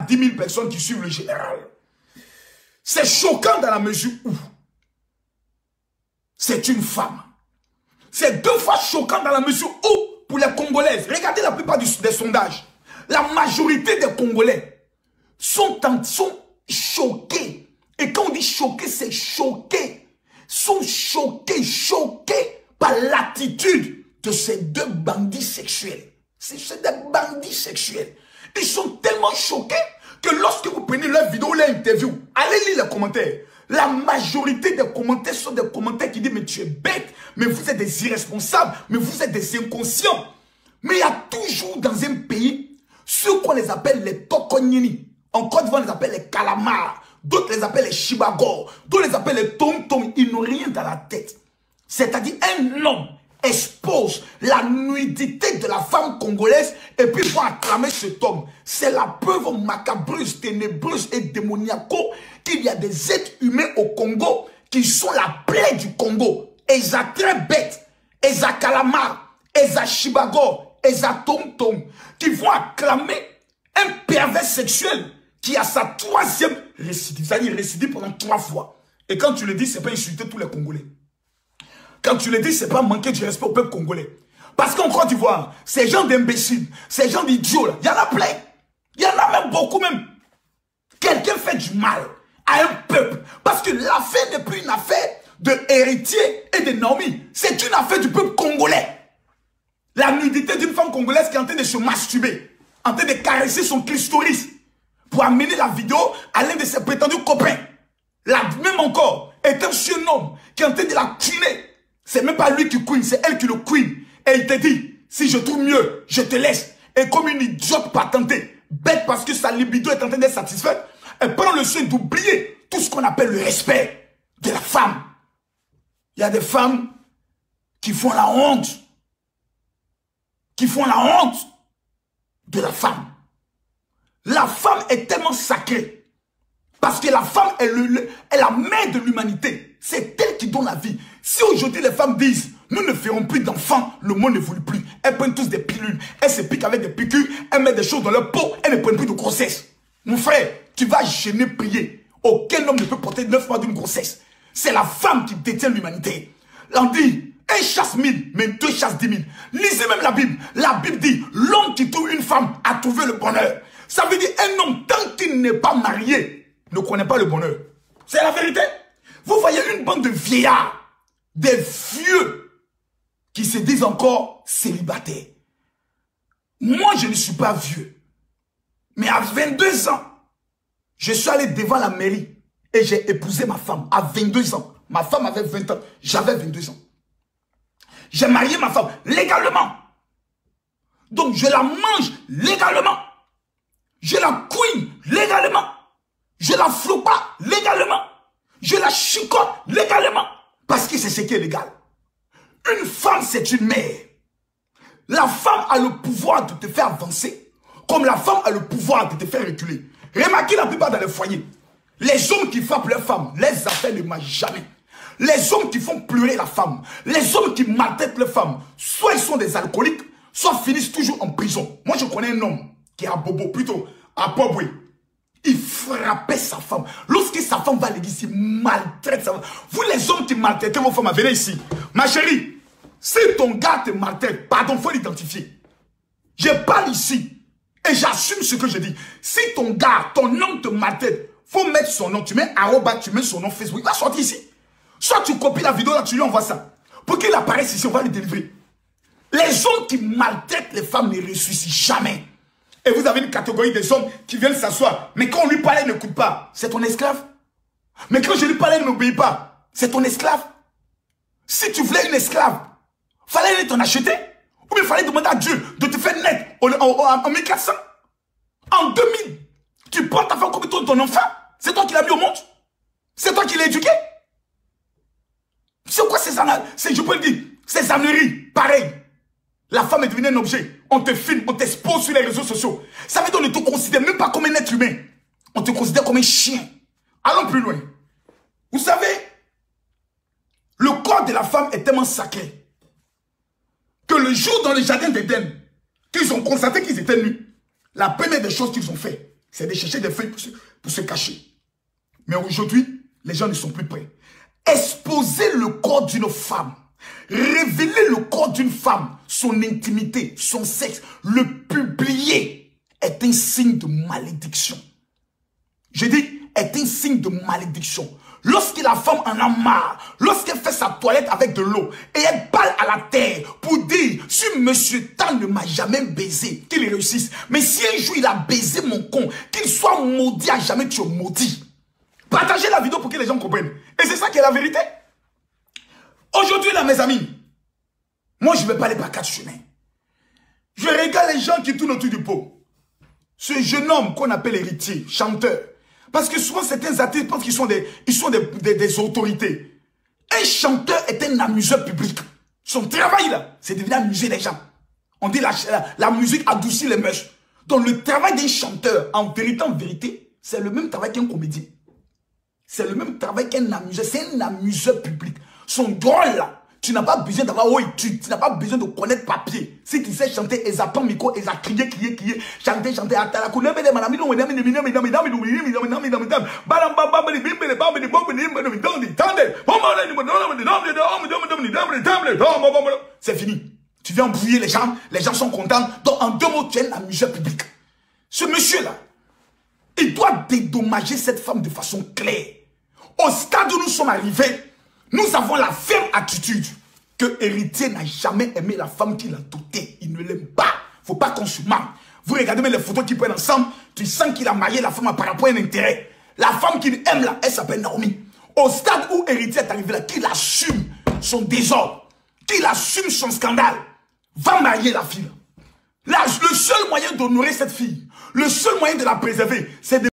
10 000 personnes qui suivent le général. C'est choquant dans la mesure où c'est une femme. C'est 2 fois choquant dans la mesure où, pour les Congolaises, regardez la plupart des sondages, la majorité des Congolais sont choqués. Et quand on dit choqués, c'est choqués. Sont choqués par l'attitude de ces 2 bandits sexuels. C'est des bandits sexuels. Ils sont tellement choqués que lorsque vous prenez leur vidéo, leur interview, allez lire les commentaires. La majorité des commentaires sont des commentaires qui disent mais tu es bête, mais vous êtes des irresponsables, mais vous êtes des inconscients. Mais il y a toujours dans un pays ceux qu'on les appelle les Tokonyini. En Côte d'Ivoire, on les appelle les calamars. D'autres les appellent les chibagors. D'autres les appellent les tom-tom. Ils n'ont rien dans la tête. C'est-à-dire un homme expose la nudité de la femme congolaise et puis vont acclamer cet homme. C'est la preuve macabreuse, ténébreuse et démoniaco qu'il y a des êtres humains au Congo qui sont la plaie du Congo. Et ils sont très bêtes. Et ils sont calamars. Et ils sont chibagors. Et ils sont tom-tom. Qui vont acclamer un pervers sexuel qui a sa 3e récidive. C'est-à-dire récidive pendant 3 fois. Et quand tu le dis, c'est pas insulter tous les Congolais. Quand tu le dis, c'est pas manquer du respect au peuple congolais. Parce qu'en Côte d'Ivoire, ces gens d'imbéciles, ces gens d'idiots, il y en a plein. Il y en a même beaucoup même. Quelqu'un fait du mal à un peuple. Parce que l'affaire n'est plus une affaire de héritier et de Naomi. C'est une affaire du peuple congolais. La nudité d'une femme congolaise qui est en train de se masturber, en train de caresser son clitoris pour amener la vidéo à l'un de ses prétendus copains. Là, même encore, est un jeune homme qui est en train de la cuiner. C'est même pas lui qui couine, c'est elle qui le couine. Et il te dit, si je trouve mieux, je te laisse. Et comme une idiote patentée, bête parce que sa libido est en train d'être satisfaite, elle prend le soin d'oublier tout ce qu'on appelle le respect de la femme. Il y a des femmes qui font la honte. Qui font la honte de la femme. La femme est tellement sacrée. Parce que la femme est la mère de l'humanité. C'est elle qui donne la vie. Si aujourd'hui les femmes disent, nous ne ferons plus d'enfants, le monde n'évolue plus. Elles prennent tous des pilules. Elles se piquent avec des piqûres. Elles mettent des choses dans leur peau. Elles ne prennent plus de grossesse. Mon frère, tu vas gêner, prier. Aucun homme ne peut porter 9 mois d'une grossesse. C'est la femme qui détient l'humanité. On dit, un chasse 1000, mais 2 chasse 10 000. Lisez même la Bible. La Bible dit, l'homme qui trouve une femme a trouvé le bonheur. Ça veut dire, un homme, tant qu'il n'est pas marié, ne connaît pas le bonheur. C'est la vérité. Vous voyez une bande de vieillards, des vieux, qui se disent encore célibataires. Moi, je ne suis pas vieux. Mais à 22 ans, je suis allé devant la mairie et j'ai épousé ma femme à 22 ans. Ma femme avait 20 ans, j'avais 22 ans. J'ai marié ma femme légalement. Donc, je la mange légalement. Je la couine légalement. Je la floue pas légalement. Je la chicote légalement. Parce que c'est ce qui est légal. Une femme, c'est une mère. La femme a le pouvoir de te faire avancer. Comme la femme a le pouvoir de te faire reculer. Remarquez la plupart dans les foyers. Les hommes qui frappent leurs femmes, les affaires ne marchent jamais. Les hommes qui font pleurer la femme, les hommes qui maltraitent les femmes, soit ils sont des alcooliques, soit finissent toujours en prison. Moi, je connais un homme qui est à Bobo, plutôt à Poboué. Il frappait sa femme. Lorsque sa femme va à l'église, il maltraite sa femme. Vous les hommes qui maltraitez vos femmes, venez ici. Ma chérie, si ton gars te maltraite, pardon, il faut l'identifier. Je parle ici et j'assume ce que je dis. Si ton gars, ton homme te maltraite, il faut mettre son nom. Tu mets arroba, tu mets son nom Facebook. Il va sortir ici. Soit tu copies la vidéo, là, tu lui envoies ça. Pour qu'il apparaisse ici, on va le délivrer. Les hommes qui maltraitent les femmes ne ressuscitent jamais. Et vous avez une catégorie des hommes qui viennent s'asseoir. Mais quand on lui parle, il n'écoute pas. C'est ton esclave. Mais quand je lui parle, il n'obéit pas. C'est ton esclave. Si tu voulais une esclave, fallait t'en acheter. Ou bien fallait demander à Dieu de te faire naître en 1400. En 2000. Tu portes ta femme comme ton enfant. C'est toi qui l'as mis au monde. C'est toi qui l'as éduqué. C'est quoi ces âneries? Je peux le dire. Ces âneries, pareil. La femme est devenue un objet. On te filme, on t'expose sur les réseaux sociaux. Ça veut dire qu'on ne te considère même pas comme un être humain. On te considère comme un chien. Allons plus loin. Vous savez, le corps de la femme est tellement sacré que le jour dans le jardin d'Éden, qu'ils ont constaté qu'ils étaient nus, la première des choses qu'ils ont fait, C'est de chercher des feuilles pour se cacher. Mais aujourd'hui, les gens ne sont plus prêts. Exposer le corps d'une femme, révéler le corps d'une femme, son intimité, son sexe, le publier est un signe de malédiction. Je dis, est un signe de malédiction. Lorsque la femme en a marre, lorsqu'elle fait sa toilette avec de l'eau et elle parle à la terre pour dire si monsieur Tan ne m'a jamais baisé, qu'il réussisse. Mais si un jour il a baisé mon con, qu'il soit maudit à jamais, tu es maudit. Partagez la vidéo pour que les gens comprennent. Et c'est ça qui est la vérité. Aujourd'hui là mes amis, moi je ne vais pas aller par 4 chemins. Je regarde les gens qui tournent autour du pot. Ce jeune homme qu'on appelle héritier, chanteur. Parce que souvent, certains artistes pensent qu'ils sont des autorités. Un chanteur est un amuseur public. Son travail, là, c'est de venir amuser les gens. On dit la musique adoucit les mœurs. Donc, le travail d'un chanteur, en vérité, c'est le même travail qu'un comédien. C'est le même travail qu'un amuseur. C'est un amuseur public. Son drôle, là, tu n'as pas besoin d'avoir haut étude. Tu n'as pas besoin de connaître papier. Si tu sais chanter, ils attendent micro, ils ont crié, chanter. C'est fini. Tu viens embrouiller les gens sont contents. Donc, en 2 mots, tu es un amuseur public. Ce monsieur-là, il doit dédommager cette femme de façon claire. Au stade où nous sommes arrivés, nous avons la ferme attitude que héritier n'a jamais aimé la femme qui l'a dotée. Il ne l'aime pas. Il ne faut pas qu'on se mente. Vous regardez même les photos qu'ils prennent ensemble, tu sens qu'il a marié la femme par rapport à un intérêt. La femme qu'il aime là, elle s'appelle Naomi. Au stade où héritier est arrivé là, qu'il assume son désordre, qu'il assume son scandale, va marier la fille. Là, le seul moyen d'honorer cette fille, le seul moyen de la préserver, c'est de